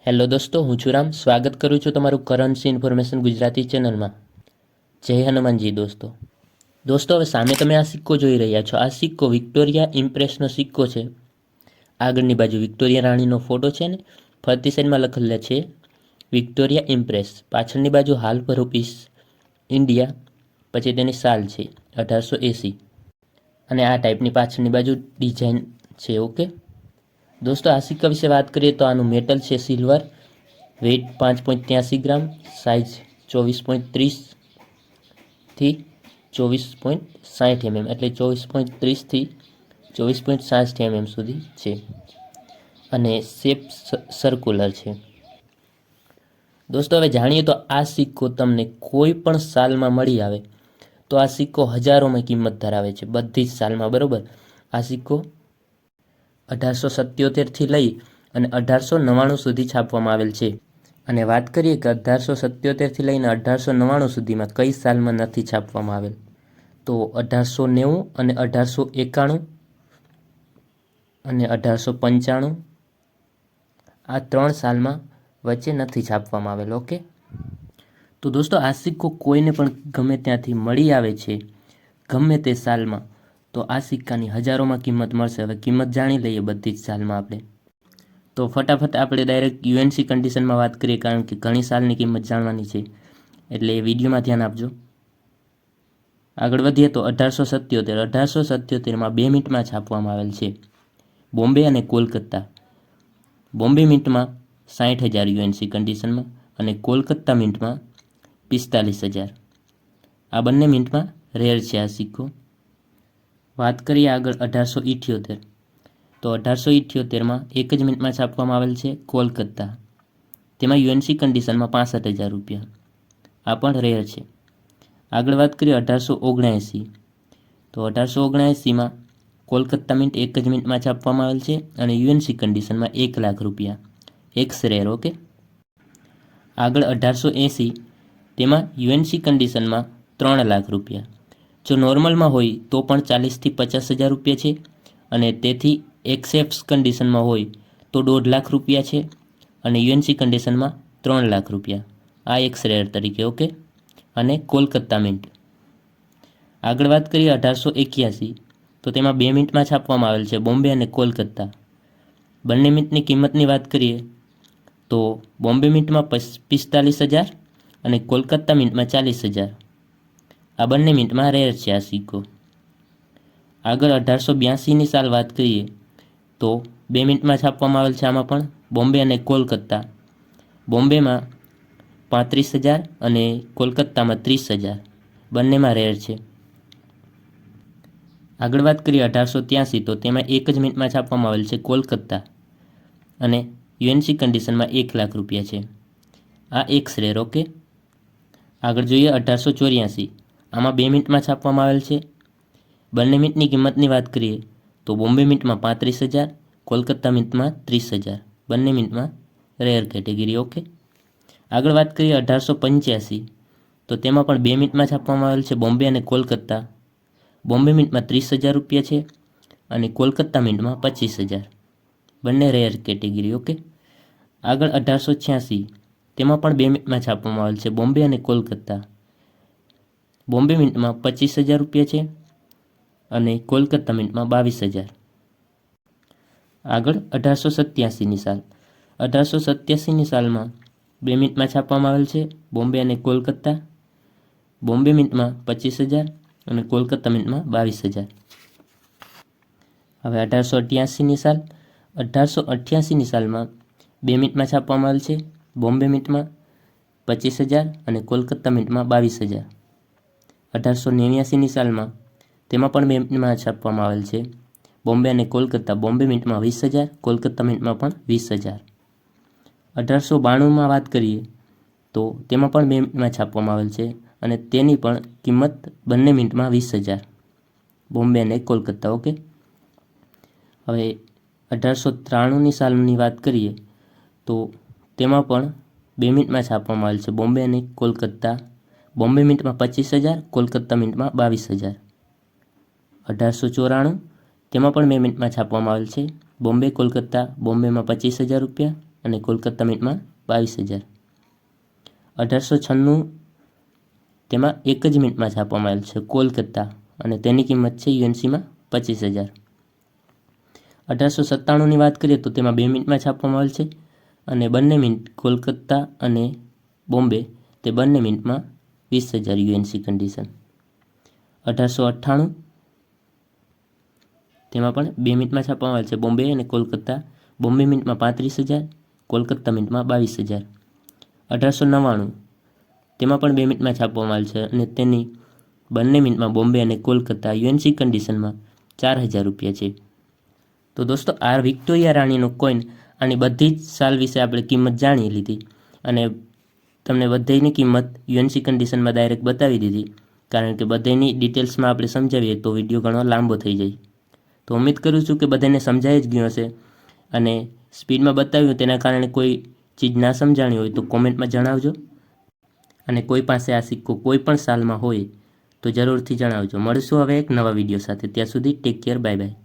Hello દોસ્તો, હું છું રામ. સ્વાગત કરું છું તમારું કરન્સી ઇન્ફોર્મેશન ગુજરાતી ચેનલમાં. જય હનુમાનજી દોસ્તો, હવે સામે તમે આ સિક્કો જોઈ રહ્યા છો. આ સિક્કો વિક્ટોરિયા ઇમ્પ્રેસનો સિક્કો છે. આગળની બાજુ વિક્ટોરિયા રાણીનો ફોટો છે ને ફરતી સાઈડમાં લખેલા છે વિક્ટોરિયા ઇમ્પ્રેસ. પાછળની બાજુ હાલ પર રૂપીસ ઇન્ડિયા, પછી તેની સાલ છે 1880 અને આ ટાઈપની પાછળની બાજુ ડિઝાઇન છે. ઓકે દોસ્તો, આ સિક્કા વિશે વાત કરીએ તો આનું મેટલ છે સિલ્વર, વેઇટ 5.83 ગ્રામ, સાઇઝ 24.30થી 24.60 mm, એટલે 24.30થી 24.60 mm સુધી છે અને શેપ સર્ક્યુલર છે. દોસ્તો, હવે જાણીએ તો આ સિક્કો તમને કોઈ પણ સાલમાં મળી આવે તો આ સિક્કો હજારોમાં કિંમત ધરાવે છે, બધી જ સાલમાં. બરાબર, આ સિક્કો 1877થી લઈ અને 1899 સુધી છાપવામાં આવેલ છે. અને વાત કરીએ કે 1877થી લઈને 1899 સુધીમાં કઈ સાલમાં નથી છાપવામાં આવેલ, તો 1890 અને 1891 અને 1895 આ 3 સાલમાં વચ્ચે નથી છાપવામાં આવેલ. ઓકે, તો દોસ્તો, આ સિક્કો કોઈને પણ ગમે ત્યાંથી મળી આવે છે ગમે તે સાલમાં તો આ સિક્કાની હજારોમાં કિંમત મળશે. હવે કિંમત જાણી લઈએ બધી જ સાલમાં આપણે. તો ફટાફટ આપણે ડાયરેક્ટ યુએનસી કન્ડિશનમાં વાત કરીએ, કારણ કે ઘણી સાલની કિંમત જાણવાની છે, એટલે એ વિડીયોમાં ધ્યાન આપજો. આગળ વધીએ તો 1877માં 2 મિનિટમાં છાપવામાં આવેલ છે. બોમ્બે અને કોલકાતા. બોમ્બે મિન્ટમાં 60,000 યુએનસી કન્ડિશનમાં અને કોલકાતા મિન્ટમાં 45,000. આ બંને મિન્ટમાં રેર છે આ સિક્કો. વાત કરીએ આગળ 1878, તો 1878માં 1 જ મિનિટમાં છાપવામાં આવેલ છે કોલકાતા. તેમાં યુએનસી કન્ડિશનમાં 65,000 રૂપિયા. આ પણ રેર છે. આગળ વાત કરીએ 1879, તો 1879માં કોલકાતા મિન્ટ 1 જ મિનિટમાં છાપવામાં આવેલ છે અને યુએનસી કન્ડિશનમાં 1 લાખ રૂપિયા. X rare. ઓકે, આગળ 1880, તેમાં યુએનસી કન્ડિશનમાં 3 લાખ રૂપિયા. જો નોર્મલમાં હોય તો પણ 40,000થી 50,000 રૂપિયા છે અને તેથી એક્સેપ્સ કન્ડિશનમાં હોય તો 1.5 લાખ રૂપિયા છે અને યુએનસી કન્ડિશનમાં 3 લાખ રૂપિયા. આ એક્સ રેર તરીકે. ઓકે, અને કોલકાતા મિન્ટ. આગળ વાત કરીએ 1881, તો તેમાં 2 મિનિટમાં છાપવામાં આવેલ છે બોમ્બે અને કોલકાતા. બંને મિન્ટની કિંમતની વાત કરીએ તો બોમ્બે મિન્ટમાં 45,000 અને કોલકાતા મિન્ટમાં 40,000. આ બંને મિન્ટમાં રેર છે આ સિક્કો. આગળ 1882ની સાલ વાત કરીએ તો 2 મિનિટમાં છાપવામાં આવેલ છે આમાં પણ બોમ્બે અને કોલકાતા. બોમ્બેમાં 35,000 અને કોલકાતામાં 30,000. બંનેમાં રેર છે. આગળ વાત કરીએ 1883, તો તેમાં 1 જ મિનિટમાં છાપવામાં આવેલ છે કોલકાતા અને યુએનસી કન્ડિશનમાં 1 લાખ રૂપિયા છે. આ એક્સ રેર. ઓકે, આગળ જોઈએ 1884, આમાં 2 મિનિટમાં છાપવામાં આવેલ છે. બંને મિન્ટની કિંમતની વાત કરીએ તો બોમ્બે મિન્ટમાં 35,000, કોલકાતા મિન્ટમાં 30,000. બંને મિન્ટમાં રેર કેટેગરી. ઓકે, આગળ વાત કરીએ 1885, તો તેમાં પણ 2 મિનિટમાં છાપવામાં આવેલ છે બોમ્બે અને કોલકાતા. બોમ્બે મિન્ટમાં 30,000 રૂપિયા છે અને કોલકાતા મિન્ટમાં 25,000. બંને રેર કેટેગરી. ઓકે, આગળ 1886, તેમાં પણ 2 મિનિટમાં છાપવામાં આવેલ છે બોમ્બે અને કોલકાતા. બોમ્બે મિન્ટમાં 25,000 રૂપિયા છે અને કોલકાતા મિન્ટમાં 22,000. આગળ 1887ની સાલ. 1887ની સાલમાં 2 મિનિટમાં છાપવામાં આવેલ છે બોમ્બે અને કોલકાતા. બોમ્બે મિન્ટમાં 25,000 અને કોલકાતા મિન્ટમાં 22,000. હવે 1888ની સાલ. 1888ની સાલમાં 2 મિનિટમાં છાપવામાં આવેલ છે બોમ્બે મિન્ટમાં 25,000 અને કોલકાતા મિન્ટમાં 22,000. 1889ની સાલમાં તેમાં પણ 2 મિનિટમાં છાપવામાં આવેલ છે બોમ્બે અને કોલકાતા. બોમ્બે મિન્ટમાં 20,000, કોલકાતા મિન્ટમાં પણ 20,000. 1892માં વાત કરીએ તો તેમાં પણ 2 મિનિટમાં છાપવામાં આવેલ છે અને તેની પણ કિંમત બંને મિન્ટમાં 20,000, બોમ્બે અને કોલકાતા. ઓકે, હવે 1893ની સાલની વાત કરીએ તો તેમાં પણ 2 મિનિટમાં છાપવામાં આવેલ છે બોમ્બે અને કોલકાતા. બોમ્બે મિન્ટમાં 25,000, કોલકાતા મિન્ટમાં 22,000. 1894, તેમાં પણ 2 મિનિટમાં છાપવામાં આવેલ છે બોમ્બે કોલકાતા. બોમ્બેમાં 25,000 રૂપિયા અને કોલકાતા મિન્ટમાં 22,000. 1896 તેમાં એક જ મિનિટમાં છાપવામાં આવેલ છે કોલકાતા, અને તેની કિંમત છે યુએનસીમાં 25,000. 1897ની વાત કરીએ તો તેમાં 2 મિનિટમાં છાપવામાં આવેલ છે, અને બંને મિનિટ કોલકાતા અને બોમ્બે તે બંને મિનિટમાં 20,000 યુએનસી કન્ડિશન. 1898 તેમાં પણ 2 મિનિટમાં છાપવામાં આવેલ છે બોમ્બે અને કોલકાતા. બોમ્બે મિનિટમાં 35,000, કોલકાતા મિનિટમાં 22,000. 1899 તેમાં પણ 2 મિનિટમાં છાપવામાં આવેલ છે, અને તેની બંને મિનિટમાં બોમ્બે અને કોલકાતા યુએનસી કન્ડિશનમાં 4,000 રૂપિયા છે. તો દોસ્તો, આ વિક્ટોરિયા રાણીનો કોઈન, આની બધી જ સાલ વિશે આપણે કિંમત જાણી લીધી, અને તમને બધાની કિંમત યુએનસી કન્ડિશનમાં ડાયરેક્ટ બતાવી દીધી, કારણ કે બધાની ડિટેલ્સમાં આપણે સમજાવીએ તો વિડીયો ઘણો લાંબો થઈ જાય. તો ઉમ્મીદ કરું છું કે બધાને સમજાઈ જ ગયું હશે, અને સ્પીડમાં બતાવ્યું તેના કારણે કોઈ ચીજ ના સમજાણી હોય તો કોમેન્ટમાં જણાવજો, અને કોઈ પાસે આ સિક્કો કોઈ પણ સાલમાં હોય તો જરૂરથી જણાવજો. મળશું હવે એક નવા વિડીયો સાથે. ત્યાં સુધી ટેક કેર, બાય બાય.